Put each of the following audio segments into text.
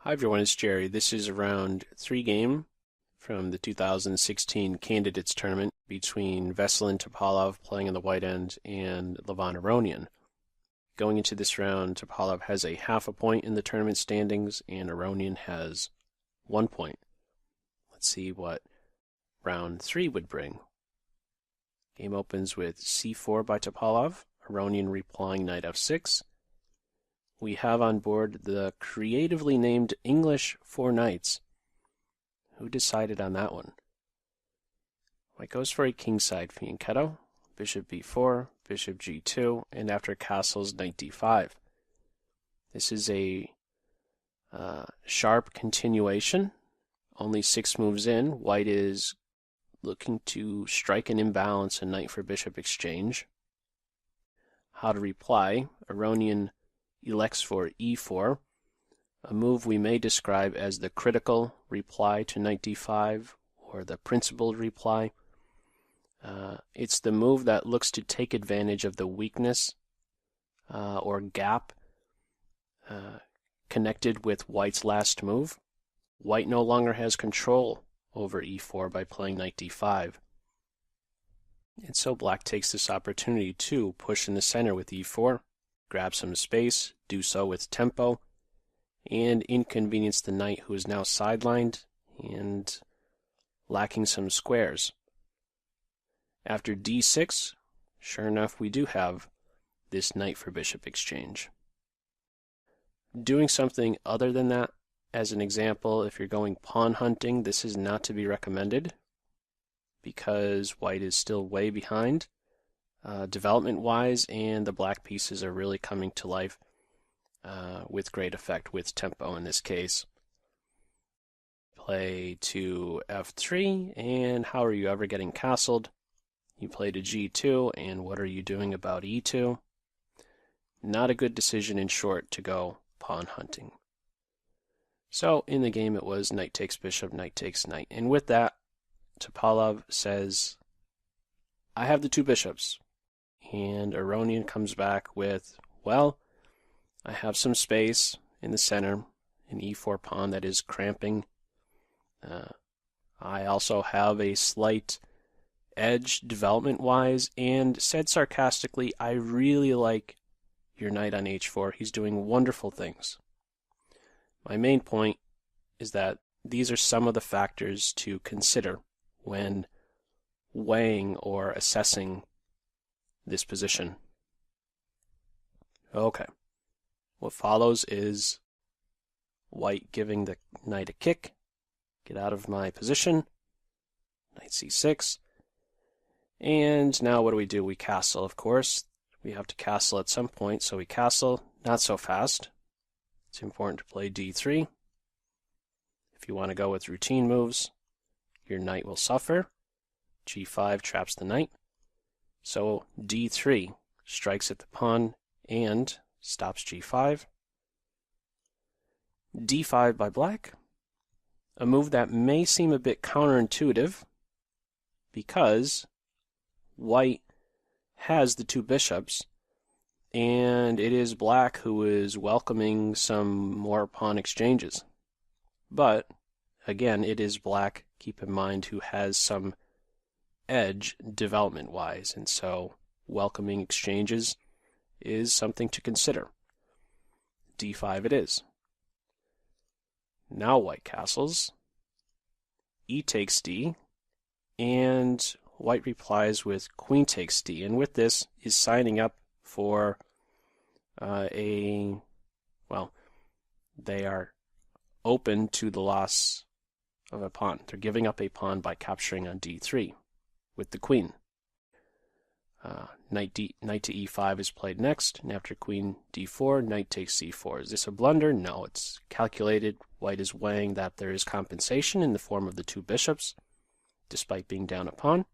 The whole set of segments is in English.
Hi everyone, it's Jerry. This is a round 3 game from the 2016 Candidates Tournament between Veselin Topalov playing on the white end and Levon Aronian. Going into this round, Topalov has a half a point in the tournament standings and Aronian has 1 point. Let's see what round 3 would bring. Game opens with c4 by Topalov, Aronian replying knight f6. We have on board the creatively named English 4 knights. Who decided on that one? White goes for a kingside fianchetto, bishop b4, bishop g2, and after castles, knight d5. This is a sharp continuation. Only 6 moves in. White is looking to strike an imbalance and knight for bishop exchange. How to reply? Aronian elects for e4, a move we may describe as the critical reply to knight d5 or the principled reply. It's the move that looks to take advantage of the weakness or gap connected with White's last move. White no longer has control over e4 by playing knight d5. And so Black takes this opportunity to push in the center with e4, grab some space, do so with tempo, and inconvenience the knight who is now sidelined and lacking some squares. After d6, sure enough, we do have this knight for bishop exchange. Doing something other than that, as an example, if you're going pawn hunting, this is not to be recommended because White is still way behind development-wise, and the black pieces are really coming to life with great effect with tempo in this case. Play to f3, and how are you ever getting castled? You play to g2, and what are you doing about e2? Not a good decision, in short, to go pawn hunting. So in the game it was knight takes bishop, knight takes knight. And with that, Topalov says, I have the 2 bishops. And Aronian comes back with, well, I have some space in the center, an e4 pawn that is cramping. I also have a slight edge development-wise, and said sarcastically, I really like your knight on h4. He's doing wonderful things. My main point is that these are some of the factors to consider when weighing or assessing this position. Okay. What follows is White giving the knight a kick. Get out of my position. Knight c6. And now what do? We castle, of course. We have to castle at some point, so we castle. Not so fast. It's important to play d3. If you want to go with routine moves, your knight will suffer. g5 traps the knight. So d3 strikes at the pawn and stops g5. d5 by Black, a move that may seem a bit counterintuitive because White has the 2 bishops and it is Black who is welcoming some more pawn exchanges. But again, it is Black, keep in mind, who has some edge development-wise, and so welcoming exchanges is something to consider. d5 it is. Now White castles. E takes d, and White replies with queen takes d, and with this is signing up for they are open to the loss of a pawn. They're giving up a pawn by capturing on d3 with the queen. Knight to e5 is played next, and after queen d4, knight takes c4. Is this a blunder? No, it's calculated. White is weighing that there is compensation in the form of the 2 bishops, despite being down a pawn.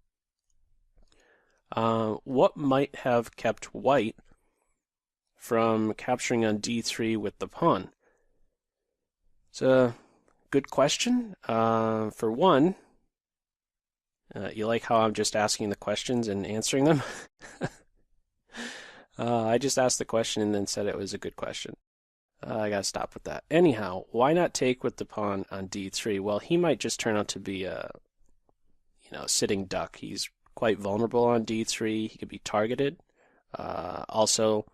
What might have kept White from capturing on d3 with the pawn? It's a good question. For one, you like how I'm just asking the questions and answering them? I just asked the question and then said it was a good question. I gotta stop with that. Anyhow, why not take with the pawn on d3? Well, he might just turn out to be a, sitting duck. He's quite vulnerable on d3. He could be targeted. Also,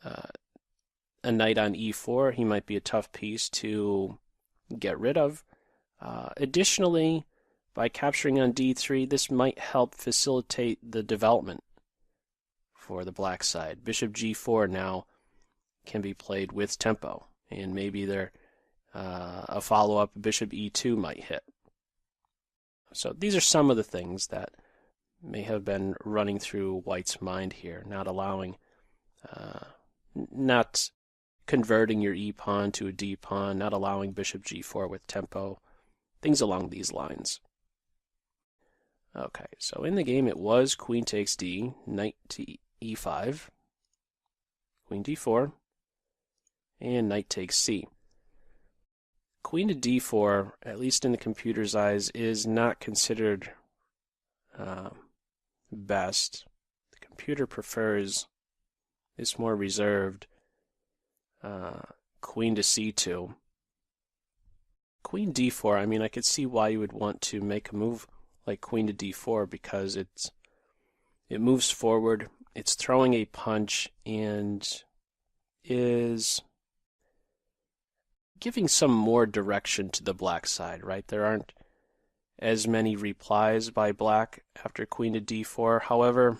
a knight on e4, he might be a tough piece to get rid of. Additionally, by capturing on d3, this might help facilitate the development for the black side. Bishop g4 now can be played with tempo, and maybe there a follow-up bishop e2 might hit. So these are some of the things that may have been running through White's mind here, not allowing, not converting your e pawn to a d pawn, not allowing bishop g4 with tempo, things along these lines. Okay, so in the game it was queen takes d, knight to e5, queen d4, and knight takes c. Queen to d4, at least in the computer's eyes, is not considered best. The computer prefers this more reserved queen to c2. Queen d4, I mean, I could see why you would want to make a move like queen to d4 because it moves forward, it's throwing a punch, and is giving some more direction to the black side, right? There aren't as many replies by black after queen to d4. However,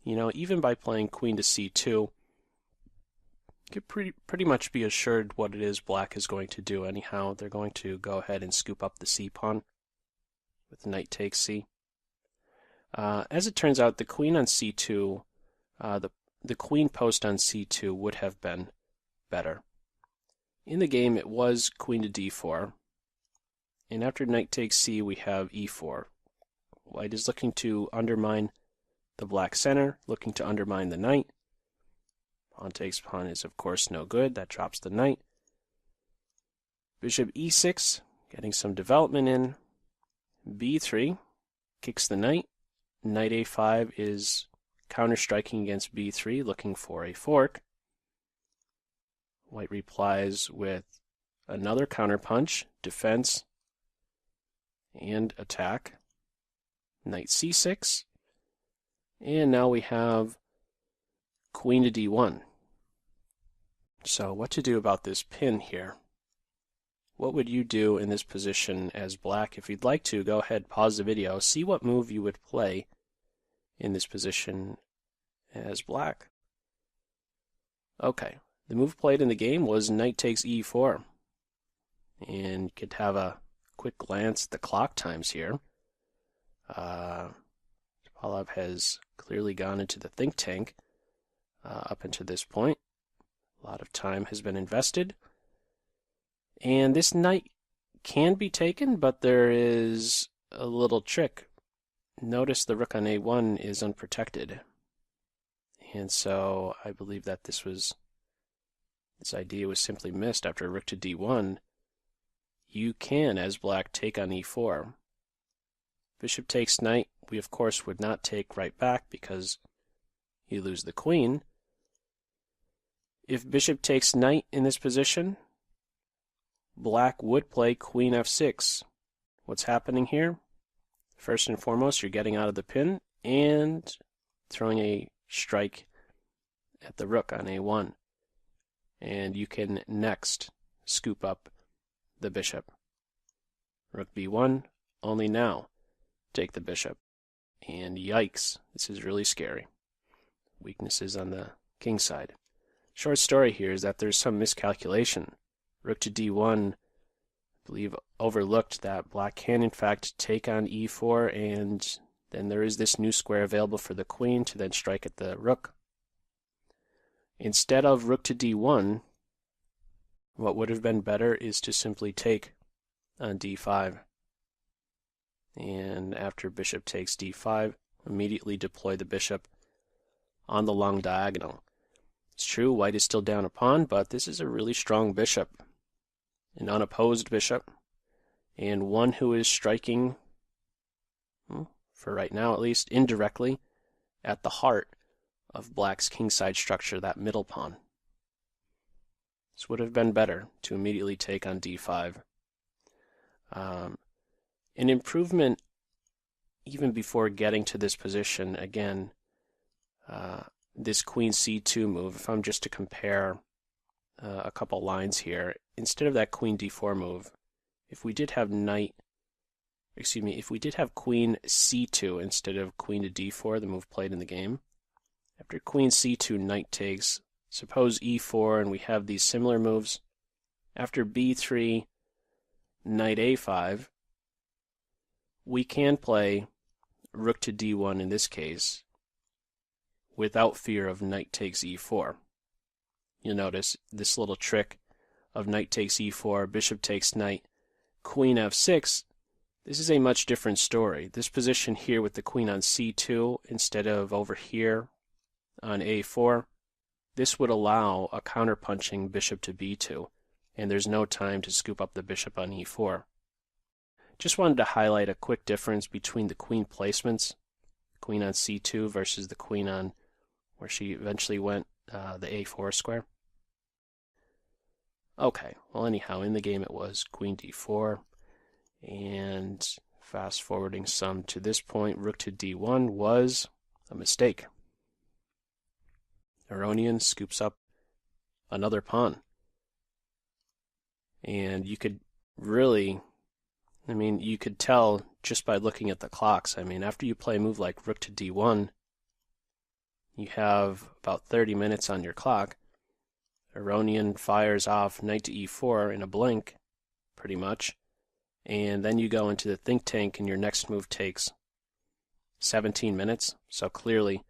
even by playing queen to c2, you could pretty much be assured what it is black is going to do. Anyhow, they're going to go ahead and scoop up the c pawn with knight takes c. As it turns out, the queen on c2, the queen post on c2 would have been better. In the game, it was queen to d4, and after knight takes c, we have e4. White is looking to undermine the black center, looking to undermine the knight. Pawn takes pawn is, of course, no good. That drops the knight. Bishop e6, getting some development in. b3 kicks the knight. Knight a5 is counter-striking against b3, looking for a fork. White replies with another counterpunch, defense, and attack. Knight c6. And now we have queen to d1. So what to do about this pin here? What would you do in this position as black? If you'd like to, go ahead, pause the video, see what move you would play in this position as black. Okay, the move played in the game was knight takes e4. And you could have a quick glance at the clock times here. Topalov has clearly gone into the think tank up until this point. A lot of time has been invested. And this knight can be taken, but there is a little trick. Notice the rook on a1 is unprotected. And so I believe that this idea was simply missed. After rook to d1, you can, as black, take on e4. Bishop takes knight, we of course would not take right back because you lose the queen. If bishop takes knight in this position, black would play queen f6. What's happening here? First and foremost, you're getting out of the pin and throwing a strike at the rook on a1. And you can next scoop up the bishop. Rook b1, only now take the bishop. And yikes, this is really scary. Weaknesses on the king side. Short story here is that there's some miscalculation. Rook to d1, I believe, overlooked that black can in fact take on e4, and then there is this new square available for the queen to then strike at the rook. Instead of rook to d1, what would have been better is to simply take on d5. And after bishop takes d5, immediately deploy the bishop on the long diagonal. It's true, white is still down a pawn, but this is a really strong bishop. An unopposed bishop, and one who is striking, for right now at least, indirectly at the heart of black's kingside structure, that middle pawn. This would have been better to immediately take on d5. An improvement even before getting to this position, again, this queen c2 move, if I'm just to compare a couple lines here, instead of that queen d4 move, if we did have if we did have queen c2 instead of queen to d4, the move played in the game, after queen c2, knight takes, suppose e4, and we have these similar moves. After b3, knight a5, we can play rook to d1 in this case without fear of knight takes e4. You'll notice this little trick of knight takes e4, bishop takes knight, queen f6. This is a much different story. This position here with the queen on c2 instead of over here on a4, this would allow a counterpunching bishop to b2, and there's no time to scoop up the bishop on e4. Just wanted to highlight a quick difference between the queen placements, queen on c2 versus the queen on where she eventually went, the a4 square. Okay, well anyhow, in the game it was queen d4, and fast forwarding some to this point, rook to d1 was a mistake. Aronian scoops up another pawn. And you could really, you could tell just by looking at the clocks. After you play a move like rook to d1, you have about 30 minutes on your clock. Aronian fires off knight to e4 in a blink, pretty much. And then you go into the think tank and your next move takes 17 minutes. So clearly,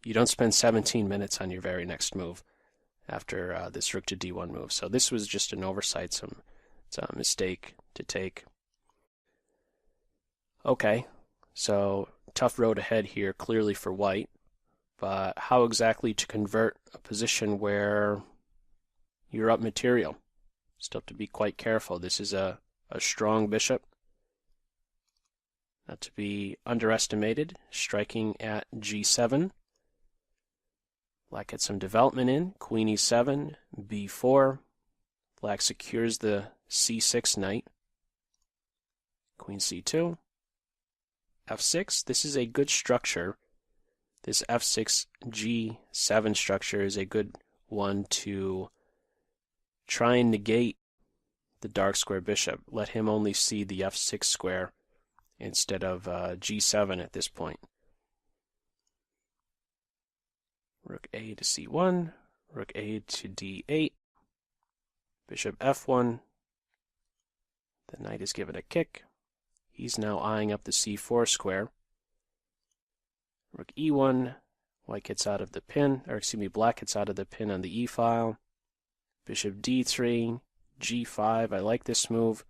you don't spend 17 minutes on your very next move after this rook to d1 move. So this was just an oversight, it's a mistake to take. Okay, so tough road ahead here clearly for white, but how exactly to convert a position where you're up material? Still have to be quite careful. This is a strong bishop, not to be underestimated. Striking at g7. Black gets some development in. Queen e7, b4. Black secures the c6 knight. Queen c2. f6. This is a good structure. This f6 g7 structure is a good one to try and negate the dark square bishop. Let him only see the f6 square instead of g7 at this point. Rook a to c1, rook a to d8, bishop f1. The knight is given a kick. He's now eyeing up the c4 square. Rook e1, white gets out of the pin, black gets out of the pin on the e file. Bishop d3, g5. I like this move.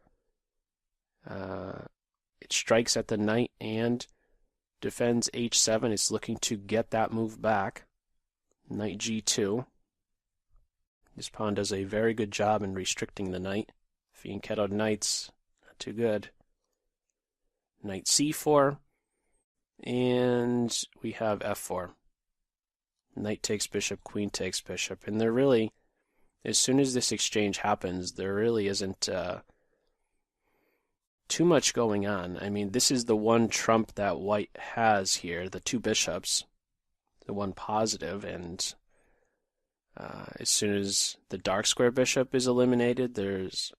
It strikes at the knight and defends h7. It's looking to get that move back. Knight g2. This pawn does a very good job in restricting the knight. Fianchettoed knights, not too good. Knight c4. And we have f4. Knight takes bishop, queen takes bishop. And they're really, as soon as this exchange happens, there really isn't too much going on. This is the one trump that white has here, the two bishops, the one positive, and as soon as the dark square bishop is eliminated, there's,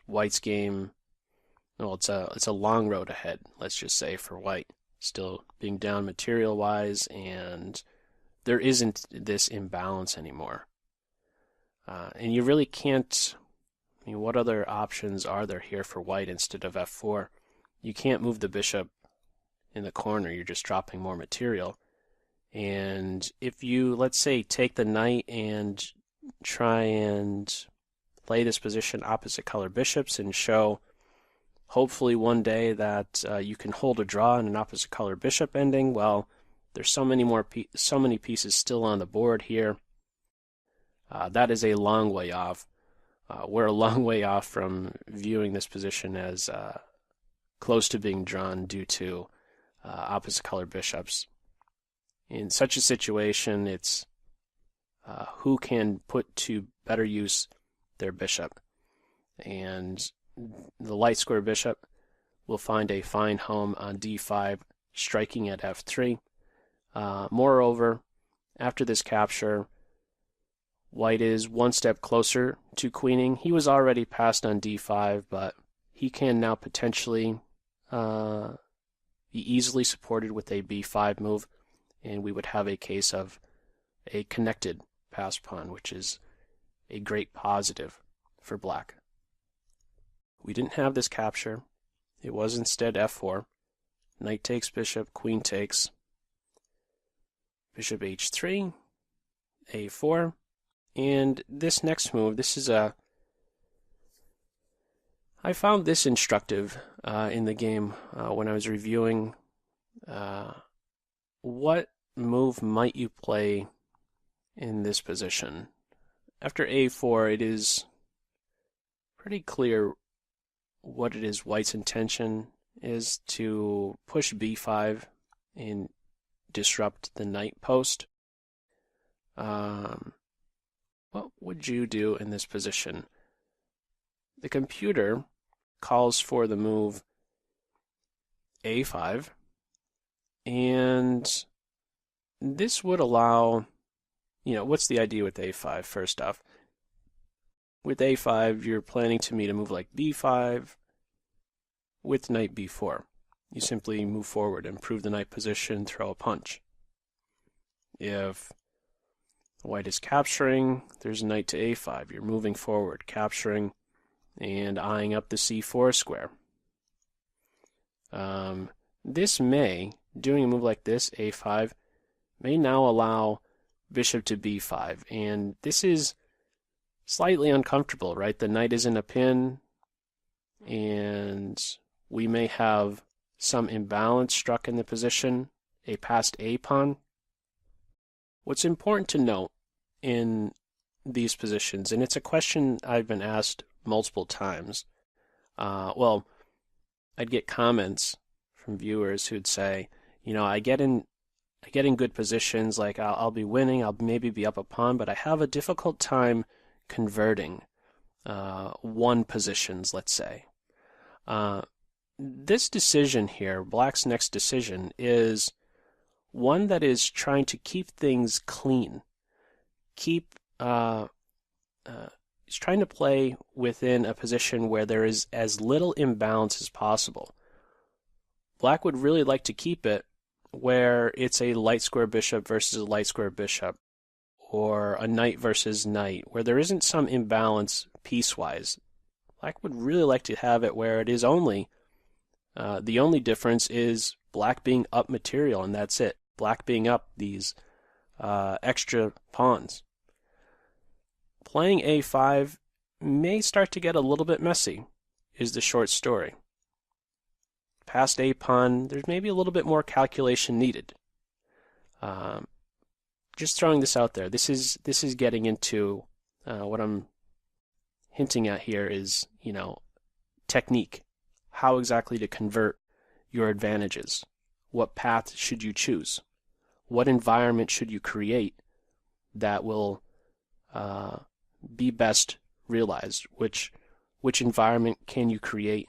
white's game. Well, it's a long road ahead, let's just say, for white. Still being down material-wise, and there isn't this imbalance anymore. And you really can't, what other options are there here for white instead of f4? You can't move the bishop in the corner, you're just dropping more material. And if you, let's say, take the knight and try and play this position opposite color bishops and show, hopefully one day, that you can hold a draw in an opposite color bishop ending, well, there's so many pieces still on the board here. That is a long way off. We're a long way off from viewing this position as close to being drawn due to opposite color bishops. In such a situation, it's who can put to better use their bishop. And the light square bishop will find a fine home on d5, striking at f3. Moreover, after this capture, white is one step closer to queening. He was already passed on d5, but he can now potentially be easily supported with a b5 move, and we would have a case of a connected passed pawn, which is a great positive for black. We didn't have this capture. It was instead f4. Knight takes bishop, queen takes, bishop h3, a4, and this next move, I found this instructive in the game when I was reviewing what move might you play in this position. After a4, it is pretty clear what it is white's intention is to push b5 and disrupt the knight post. What would you do in this position? The computer calls for the move a5, and this would allow, what's the idea with a5 first off? With a5, you're planning to meet a move like b5 with knight b4. You simply move forward, improve the knight position, throw a punch. If white is capturing, there's knight to a5. You're moving forward, capturing, and eyeing up the c4 square. Doing a move like this, a5, may now allow bishop to b5, and this is slightly uncomfortable, right? The knight is in a pin, and we may have some imbalance struck in the position, a passed a pawn. What's important to note in these positions, and it's a question I've been asked multiple times. I'd get comments from viewers who'd say, I get in good positions, like I'll be winning, I'll maybe be up a pawn, but I have a difficult time converting won positions, let's say. This decision here, black's next decision, is one that is trying to keep things clean. He's trying to play within a position where there is as little imbalance as possible. Black would really like to keep it where it's a light square bishop versus a light square bishop, or a knight versus knight, where there isn't some imbalance piecewise. Black would really like to have it where it is only, the only difference is black being up material, and that's it. Black being up these extra pawns. Playing a5 may start to get a little bit messy, is the short story. Past a pawn, there's maybe a little bit more calculation needed. Just throwing this out there. This is getting into what I'm hinting at here is, technique. How exactly to convert your advantages. What path should you choose? What environment should you create that will be best realized? Which environment can you create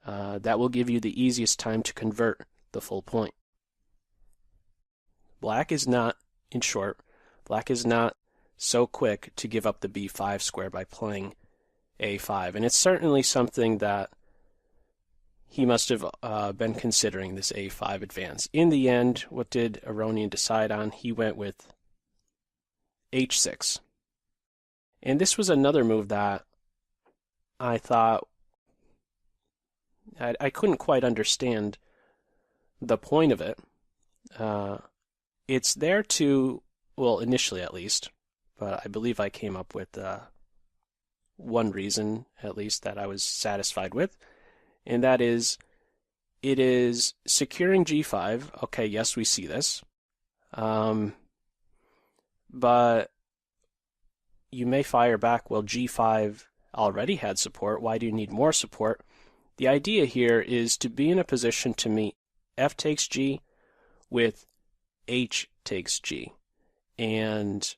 that will give you the easiest time to convert the full point? Black is not so quick to give up the b5 square by playing a5, and it's certainly something that he must have been considering, this a5 advance. In the end, what did Aronian decide on? He went with h6. And this was another move that I thought I couldn't quite understand the point of it. It's there to, well, initially at least, but I believe I came up with one reason, at least, that I was satisfied with, and that is, it is securing g5. Okay, yes, we see this. But you may fire back, well, g5 already had support. Why do you need more support? The idea here is to be in a position to meet f takes g with h takes g, and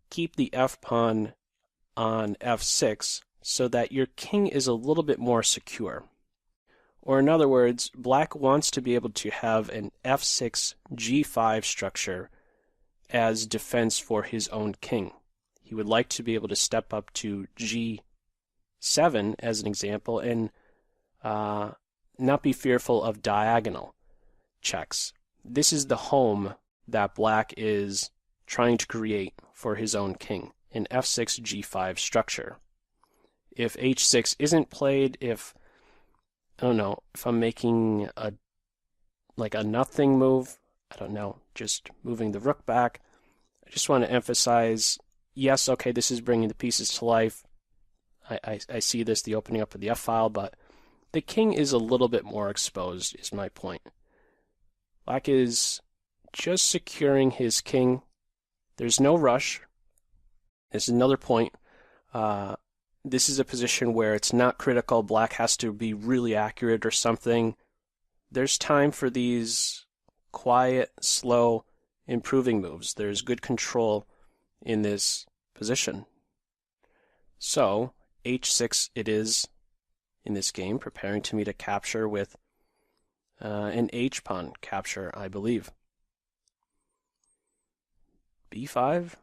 keep the f-pawn on f6 so that your king is a little bit more secure. Or in other words, black wants to be able to have an f6 g5 structure as defense for his own king. He would like to be able to step up to g7 as an example and not be fearful of diagonal checks. This is the home that black is trying to create for his own king, an f6 g5 structure. If h6 isn't played, if I don't know, if I'm making a nothing move, I don't know, just moving the rook back, I just want to emphasize, yes, okay, this is bringing the pieces to life. I see this, the opening up of the f-file, but the king is a little bit more exposed, is my point. Black is just securing his king. There's no rush. This is another point. This is a position where it's not critical. Black has to be really accurate or something. There's time for these quiet, slow, improving moves. There's good control in this position. So, h6 it is in this game, preparing to meet a capture with an h-pawn capture, I believe. b5,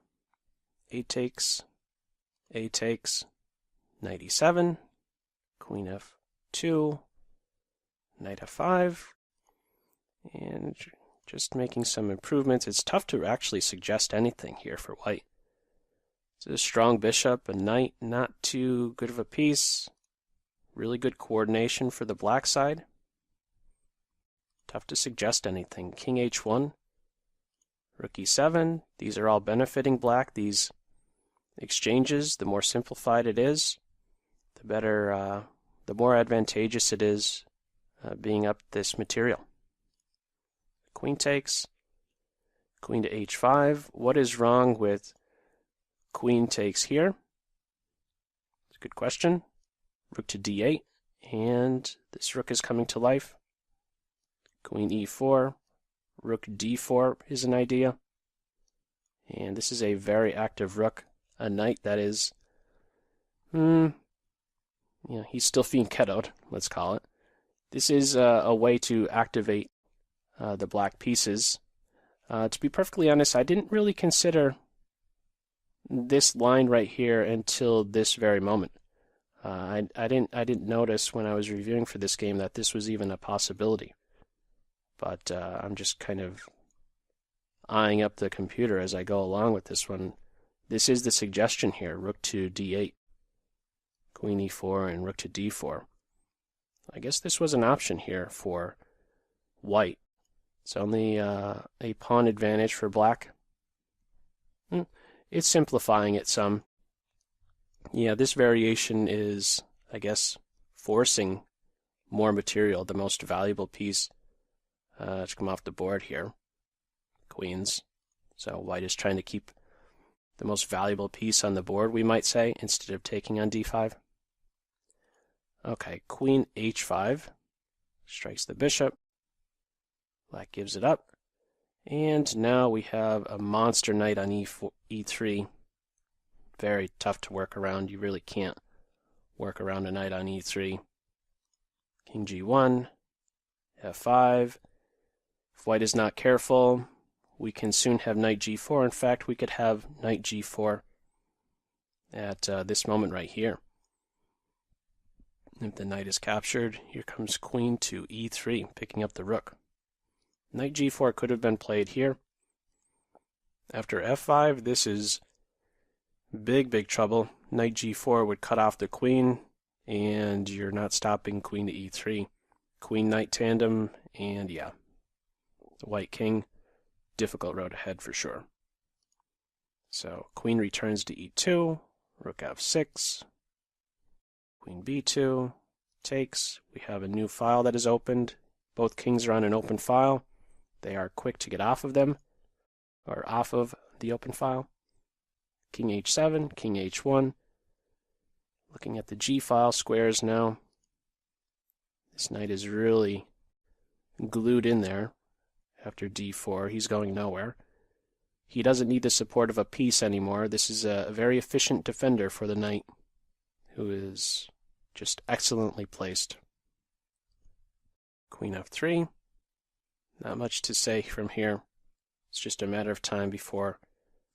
a takes, knight e7, queen f2, knight f5, and just making some improvements. It's tough to actually suggest anything here for white. It's a strong bishop, a knight, not too good of a piece. Really good coordination for the black side. Tough to suggest anything. King h1, rook e7. These are all benefiting black. These exchanges, the more simplified it is, the better, the more advantageous it is being up this material. Queen takes, queen to h5. What is wrong with queen takes here? It's a good question. Rook to d8, and this rook is coming to life. Queen e4, rook d4 is an idea. And this is a very active rook, a knight that is, he's still fianchettoed, let's call it. This is a way to activate the black pieces. To be perfectly honest, I didn't really consider this line right here until this very moment. I didn't notice when I was reviewing for this game that this was even a possibility. But I'm just kind of eyeing up the computer as I go along with this one. This is the suggestion here, rook to d8, queen e4, and rook to d4. I guess this was an option here for white. It's only a pawn advantage for black. It's simplifying it some. Yeah, this variation is, I guess, forcing more material, the most valuable piece, to come off the board here. Queens. So white is trying to keep the most valuable piece on the board, we might say, instead of taking on d5. Okay, queen h5 strikes the bishop. Black gives it up. And now we have a monster knight on e3. Very tough to work around. You really can't work around a knight on e3. King g1, f5. If white is not careful, we can soon have knight g4. In fact, we could have knight g4 at this moment right here. If the knight is captured, here comes queen to e3, picking up the rook. Knight g4 could have been played here. After f5, this is big trouble. Knight g4 would cut off the queen, and you're not stopping queen to e3. Queen-knight tandem, and yeah, the white king, difficult road ahead for sure. So queen returns to e2, rook f6, queen b2, takes. We have a new file that is opened. Both kings are on an open file. They are quick to get off of them, or off of the open file. King h7, king h1. Looking at the g file squares now. This knight is really glued in there. after d4. He's going nowhere. He doesn't need the support of a piece anymore. This is a very efficient defender for the knight, who is just excellently placed. Queen f3. Not much to say from here. It's just a matter of time before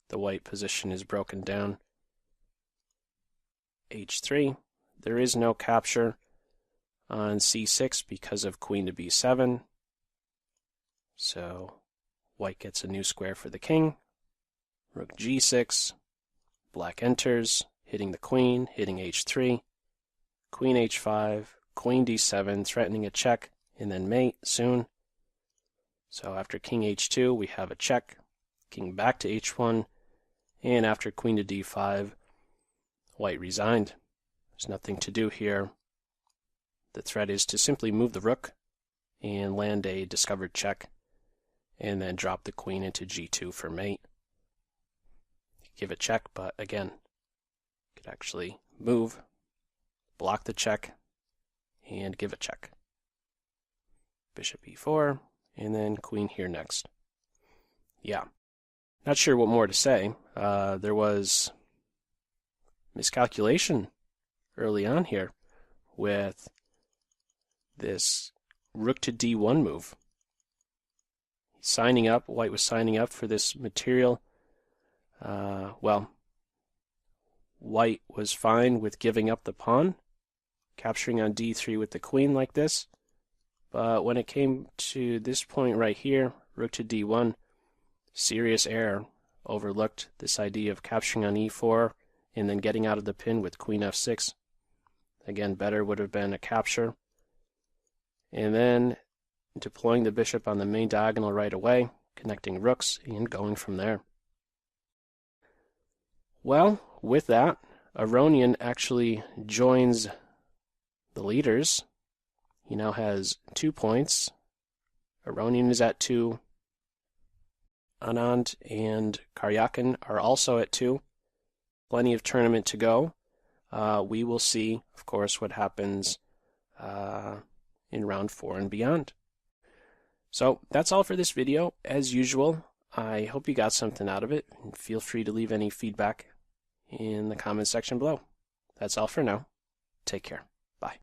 the white position is broken down. h3. There is no capture on c6 because of queen to b7. So white gets a new square for the king. Rook g6. Black enters, hitting the queen, hitting h3. Queen h5, queen d7, threatening a check, and then mate soon. So after king h2, we have a check. King back to h1, and after queen to d5, white resigned. There's nothing to do here. The threat is to simply move the rook and land a discovered check, and then drop the queen into g2 for mate. Give a check, but again, could actually move, block the check, and give a check. Bishop e4, and then queen here next. Yeah, not sure what more to say. There was miscalculation early on here with this rook to d1 move. Signing up, white was signing up for this material. Well, white was fine with giving up the pawn, capturing on d3 with the queen like this, but when it came to this point right here, rook to d1, serious error, overlooked this idea of capturing on e4 and then getting out of the pin with queen f6. Again, better would have been a capture, and then deploying the bishop on the main diagonal right away, connecting rooks, and going from there. Well, with that, Aronian actually joins the leaders. He now has 2 points. Aronian is at 2. Anand and Karyakin are also at 2. Plenty of tournament to go. We will see, of course, what happens in round 4 and beyond. So that's all for this video. As usual, I hope you got something out of it, and feel free to leave any feedback in the comment section below. That's all for now. Take care. Bye.